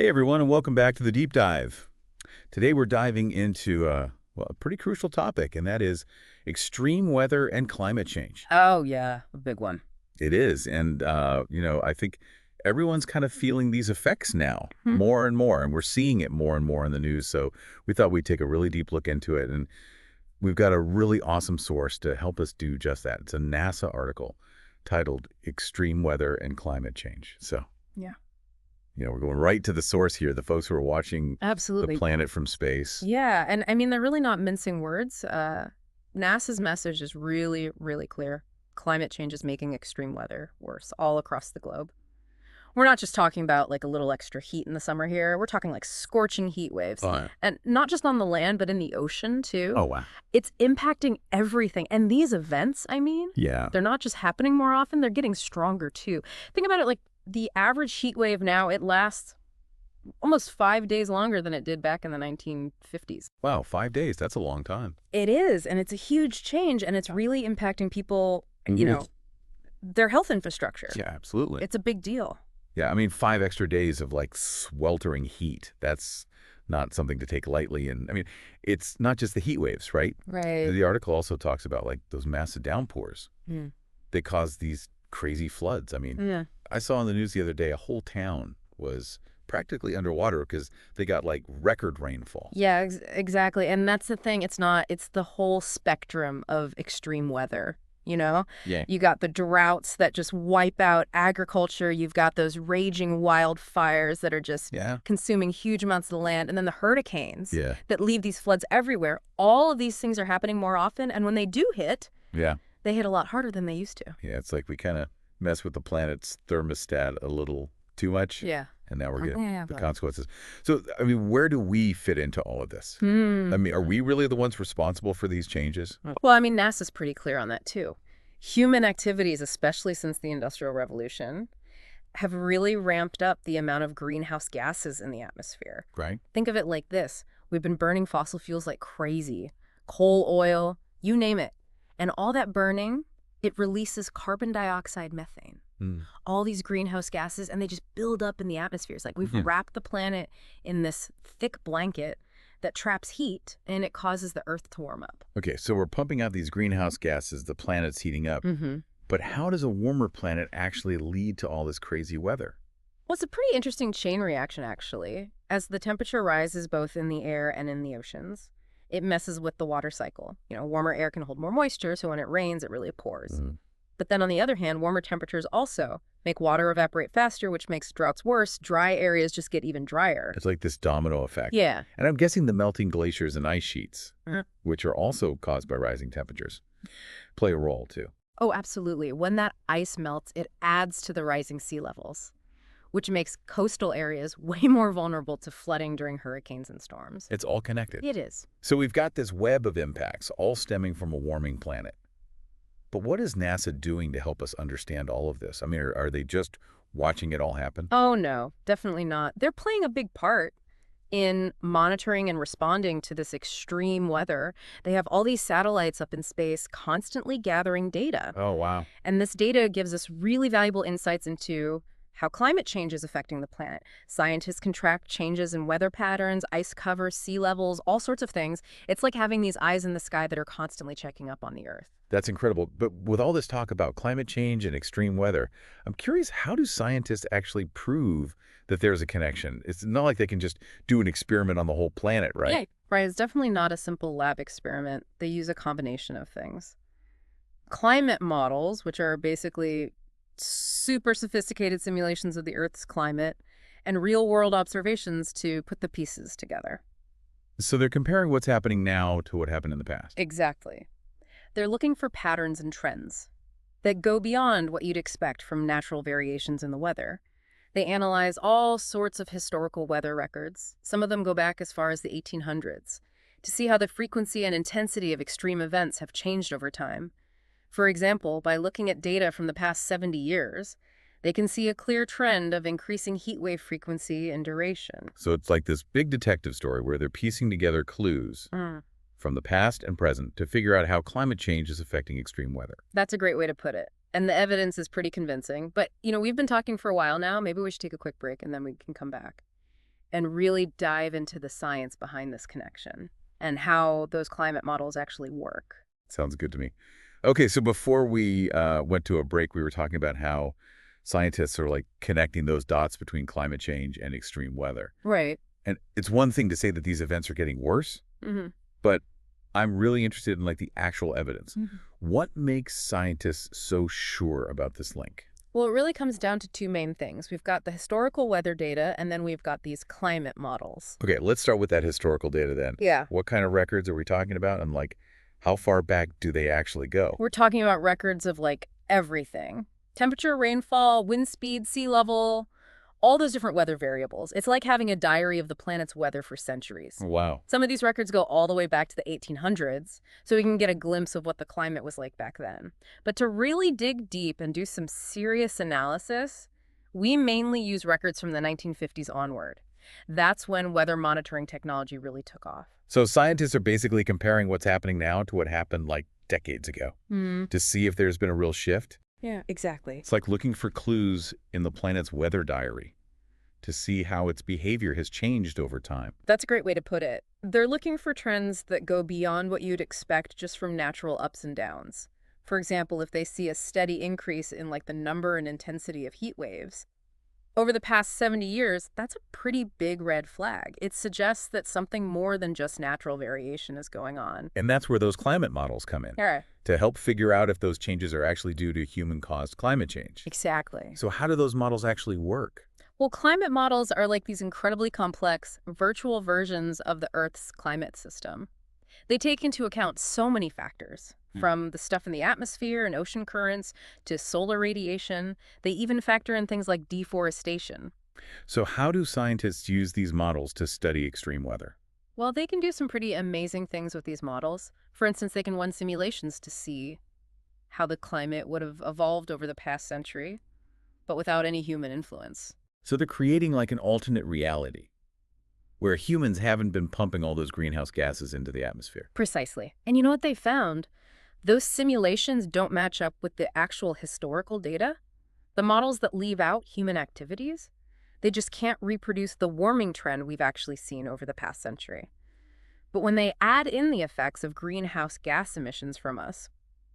Hey everyone, and welcome back to the Deep Dive. Today we're diving into a pretty crucial topic, and that is extreme weather and climate change. Oh, yeah, a big one. It is, and I think everyone's kind of feeling these effects now Hmm. more and more, and we're seeing it more and more in the news. So we thought we'd take a really deep look into it, and we've got a really awesome source to help us do just that. It's a NASA article titled "Extreme Weather and Climate Change." So Yeah, we're going right to the source here, the folks who are watching the absolutely. planet from space. Yeah, and I mean, they're really not mincing words. NASA's message is really, really clear. Climate change is making extreme weather worse all across the globe. We're not just talking about like a little extra heat in the summer here. We're talking like scorching heat waves. Oh, yeah. And not just on the land, but in the ocean too. Oh, wow. It's impacting everything. And these events, I mean, Yeah. they're not just happening more often, they're getting stronger too. Think about it like the average heat wave now, it lasts almost 5 days longer than it did back in the 1950s. Wow, 5 days. That's a long time. It is, and it's a huge change, and it's really impacting people, Mhm. their health infrastructure. Yeah, absolutely. It's a big deal. Yeah, I mean, 5 extra days of like sweltering heat. That's not something to take lightly. And I mean, it's not just the heat waves, right? Right. The article also talks about like those massive downpours Mm. that cause these crazy floods. I mean, Yeah. I saw on the news the other day a whole town was practically underwater because they got like record rainfall. Yeah, exactly. And that's the thing. It's the whole spectrum of extreme weather, you know? Yeah. You got the droughts that just wipe out agriculture. You've got those raging wildfires that are just Yeah. consuming huge amounts of the land. And then the hurricanes Yeah. that leave these floods everywhere. All of these things are happening more often. And when they do hit, Yeah. they hit a lot harder than they used to. Yeah. It's like we kind of mess with the planet's thermostat a little too much. Yeah. And now we're getting Yeah. the consequences. So, I mean, where do we fit into all of this? Hmm. I mean, are we really the ones responsible for these changes? Well, I mean, NASA's pretty clear on that, too. Human activities, especially since the Industrial Revolution, have really ramped up the amount of greenhouse gases in the atmosphere. Right? Think of it like this. We've been burning fossil fuels like crazy. Coal, oil, you name it. And all that burning, it releases carbon dioxide, methane. Mm. All these greenhouse gases, and they just build up in the atmosphere. It's like we've Yeah. wrapped the planet in this thick blanket that traps heat, and it causes the Earth to warm up. Okay, so we're pumping out these greenhouse gases, the planet's heating up. Mm-hmm. But how does a warmer planet actually lead to all this crazy weather? Well, it's a pretty interesting chain reaction, actually. As the temperature rises both in the air and in the oceans, it messes with the water cycle. Warmer air can hold more moisture, so when it rains, it really pours. Mm. But then on the other hand, warmer temperatures also make water evaporate faster, which makes droughts worse. Dry areas just get even drier. It's like this domino effect. Yeah. And I'm guessing the melting glaciers and ice sheets, Mhm. which are also caused by rising temperatures, play a role too. Oh, absolutely. When that ice melts, it adds to the rising sea levels, which makes coastal areas way more vulnerable to flooding during hurricanes and storms. It's all connected. It is. So we've got this web of impacts, all stemming from a warming planet. But what is NASA doing to help us understand all of this? I mean, are they just watching it all happen? Oh, no, definitely not. They're playing a big part in monitoring and responding to this extreme weather. They have all these satellites up in space constantly gathering data. Oh, wow. And this data gives us really valuable insights into how climate change is affecting the planet. Scientists can track changes in weather patterns, ice cover, sea levels, all sorts of things. It's like having these eyes in the sky that are constantly checking up on the Earth. That's incredible. But with all this talk about climate change and extreme weather, I'm curious, how do scientists actually prove that there's a connection? It's not like they can just do an experiment on the whole planet, right? Yeah, right. It's definitely not a simple lab experiment. They use a combination of things. Climate models, which are basically super sophisticated simulations of the Earth's climate, and real-world observations to put the pieces together. So they're comparing what's happening now to what happened in the past. Exactly. They're looking for patterns and trends that go beyond what you'd expect from natural variations in the weather. They analyze all sorts of historical weather records. Some of them go back as far as the 1800s to see how the frequency and intensity of extreme events have changed over time. For example, by looking at data from the past 70 years, they can see a clear trend of increasing heat wave frequency and duration. So it's like this big detective story where they're piecing together clues from the past and present to figure out how climate change is affecting extreme weather. That's a great way to put it. And the evidence is pretty convincing. But, we've been talking for a while now. Maybe we should take a quick break and then we can come back. and really dive into the science behind this connection and how those climate models actually work. Sounds good to me. Okay, so before we went to a break, we were talking about how scientists are like connecting those dots between climate change and extreme weather. Right. And it's one thing to say that these events are getting worse, Hmm. but I'm really interested in like the actual evidence. Hmm. What makes scientists so sure about this link? Well, it really comes down to two main things. We've got the historical weather data, and then we've got these climate models. Okay, let's start with that historical data then. Yeah. What kind of records are we talking about, and like how far back do they actually go? We're talking about records of like everything. Temperature, rainfall, wind speed, sea level, all those different weather variables. It's like having a diary of the planet's weather for centuries. Wow. Some of these records go all the way back to the 1800s, so we can get a glimpse of what the climate was like back then. But to really dig deep and do some serious analysis, we mainly use records from the 1950s onward. That's when weather monitoring technology really took off. So scientists are basically comparing what's happening now to what happened like decades ago Hmm. to see if there's been a real shift. Yeah, exactly. It's like looking for clues in the planet's weather diary to see how its behavior has changed over time. That's a great way to put it. They're looking for trends that go beyond what you'd expect just from natural ups and downs. For example, if they see a steady increase in like the number and intensity of heat waves, over the past 70 years, that's a pretty big red flag. It suggests that something more than just natural variation is going on. And that's where those climate models come in, Yeah, to help figure out if those changes are actually due to human-caused climate change. exactly. So how do those models actually work? Well, climate models are like these incredibly complex virtual versions of the Earth's climate system. They take into account so many factors, from the stuff in the atmosphere and ocean currents to solar radiation. They even factor in things like deforestation. So how do scientists use these models to study extreme weather? Well, they can do some pretty amazing things with these models. For instance, they can run simulations to see how the climate would have evolved over the past century, but without any human influence. So they're creating like an alternate reality where humans haven't been pumping all those greenhouse gases into the atmosphere. Precisely. And you know what they found? Those simulations don't match up with the actual historical data. The models that leave out human activities, they just can't reproduce the warming trend we've actually seen over the past century. But when they add in the effects of greenhouse gas emissions from us,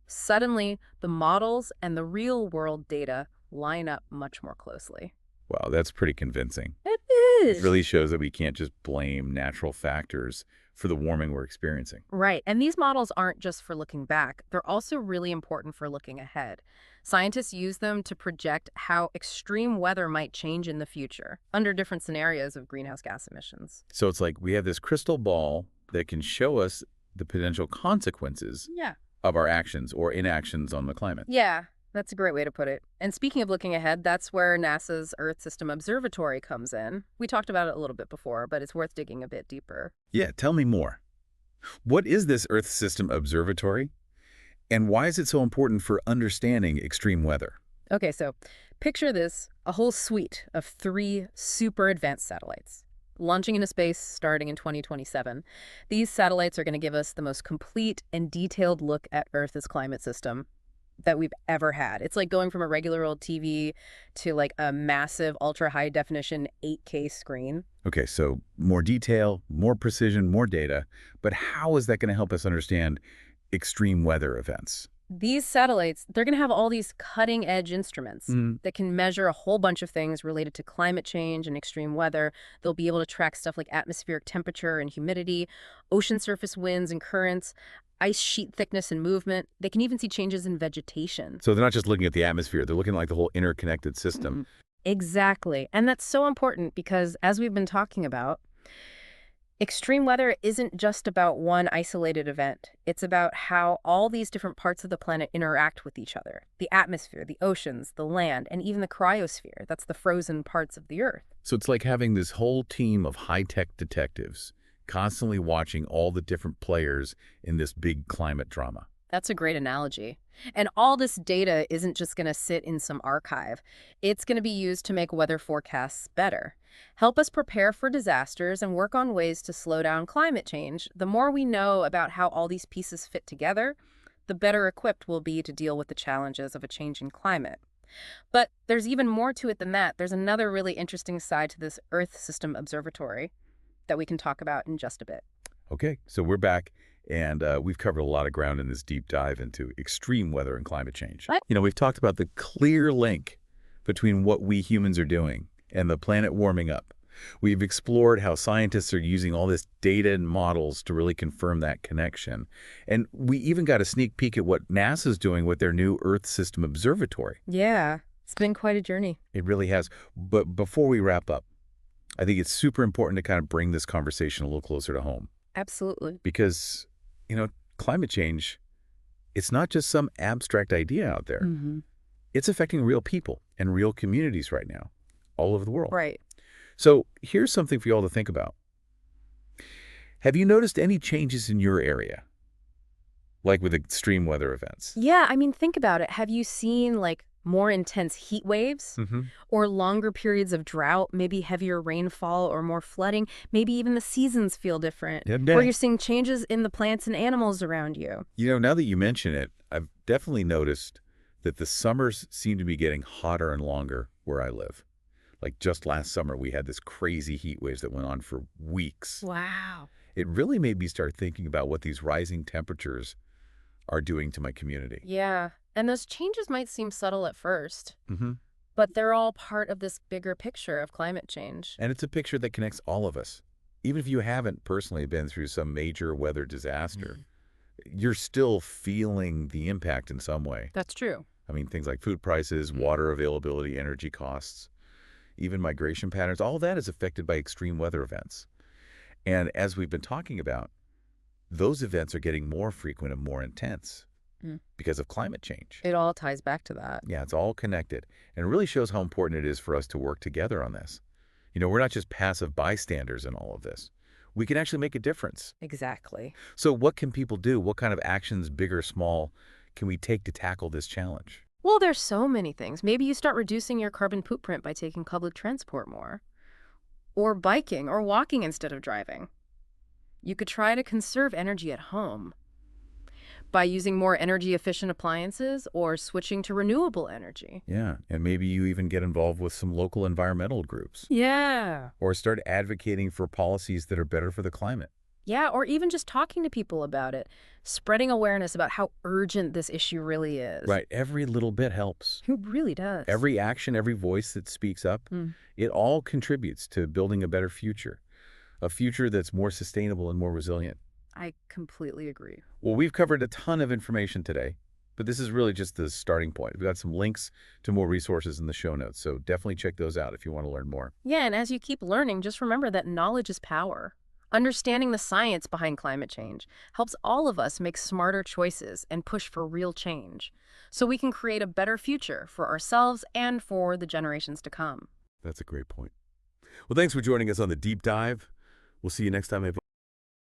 suddenly the models and the real-world data line up much more closely. Wow, that's pretty convincing. It It is. really shows that we can't just blame natural factors for the warming we're experiencing. Right. And these models aren't just for looking back. They're also really important for looking ahead. Scientists use them to project how extreme weather might change in the future under different scenarios of greenhouse gas emissions. So it's like we have this crystal ball that can show us the potential consequences Yeah. of our actions or inactions on the climate. Yeah, that's a great way to put it. And speaking of looking ahead, that's where NASA's Earth System Observatory comes in. We talked about it a little bit before, but it's worth digging a bit deeper. Yeah, tell me more. What is this Earth System Observatory? And why is it so important for understanding extreme weather? Okay, so picture this, a whole suite of 3 super advanced satellites launching into space starting in 2027. These satellites are going to give us the most complete and detailed look at Earth's climate system that we've ever had. It's like going from a regular old TV to like a massive ultra high definition 8K screen. Okay, so more detail, more precision, more data, but how is that going to help us understand extreme weather events? These satellites, they're going to have all these cutting edge instruments that can measure a whole bunch of things related to climate change and extreme weather. They'll be able to track stuff like atmospheric temperature and humidity, ocean surface winds and currents, ice sheet thickness and movement. They can even see changes in vegetation. So they're not just looking at the atmosphere, they're looking at like the whole interconnected system. Exactly. And that's so important because, as we've been talking about, extreme weather isn't just about one isolated event. It's about how all these different parts of the planet interact with each other. The atmosphere, the oceans, the land, and even the cryosphere. That's the frozen parts of the Earth. So it's like having this whole team of high-tech detectives constantly watching all the different players in this big climate drama. That's a great analogy. And all this data isn't just going to sit in some archive. It's going to be used to make weather forecasts better, help us prepare for disasters, and work on ways to slow down climate change. The more we know about how all these pieces fit together, the better equipped we'll be to deal with the challenges of a changing climate. But there's even more to it than that. There's another really interesting side to this Earth System Observatory that we can talk about in just a bit. Okay, so we're back, and we've covered a lot of ground in this deep dive into extreme weather and climate change. What? We've talked about the clear link between what we humans are doing and the planet warming up. We've explored how scientists are using all this data and models to really confirm that connection. And we even got a sneak peek at what NASA's doing with their new Earth System Observatory. Yeah, it's been quite a journey. It really has. But before we wrap up, I think it's super important to kind of bring this conversation a little closer to home. Absolutely. Because, climate change, it's not just some abstract idea out there. Mm-hmm. It's affecting real people and real communities right now, all over the world. Right. So here's something for you all to think about. Have you noticed any changes in your area, like with extreme weather events? Yeah, I mean, think about it. Have you seen more intense heat waves Mm-hmm. or longer periods of drought, maybe heavier rainfall or more flooding? Maybe even the seasons feel different, Yeah, where you're seeing changes in the plants and animals around you. Now that you mention it, I've definitely noticed that the summers seem to be getting hotter and longer where I live. Like just last summer, we had this crazy heat waves that went on for weeks. Wow. It really made me start thinking about what these rising temperatures are doing to my community. Yeah, and those changes might seem subtle at first, Mm-hmm. but they're all part of this bigger picture of climate change. And it's a picture that connects all of us. Even if you haven't personally been through some major weather disaster, you're still feeling the impact in some way. That's true. I mean, things like food prices, water availability, energy costs, even migration patterns, all that is affected by extreme weather events. And as we've been talking about, those events are getting more frequent and more intense Mm. because of climate change. It all ties back to that. Yeah, it's all connected. And it really shows how important it is for us to work together on this. We're not just passive bystanders in all of this. We can actually make a difference. Exactly. So what can people do? What kind of actions, big or small, can we take to tackle this challenge? Well, there's so many things. Maybe you start reducing your carbon footprint by taking public transport more, or biking or walking instead of driving. You could try to conserve energy at home by using more energy-efficient appliances or switching to renewable energy. Yeah, and maybe you even get involved with some local environmental groups Yeah. or start advocating for policies that are better for the climate. Yeah, or even just talking to people about it, spreading awareness about how urgent this issue really is. Right, every little bit helps. It really does. Every action, every voice that speaks up, Mm. it all contributes to building a better future, a future that's more sustainable and more resilient. I completely agree. Well, we've covered a ton of information today, but this is really just the starting point. We've got some links to more resources in the show notes, so definitely check those out if you want to learn more. Yeah, and as you keep learning, just remember that knowledge is power. Understanding the science behind climate change helps all of us make smarter choices and push for real change, so we can create a better future for ourselves and for the generations to come. That's a great point. Well, thanks for joining us on the Deep Dive. We'll see you next time.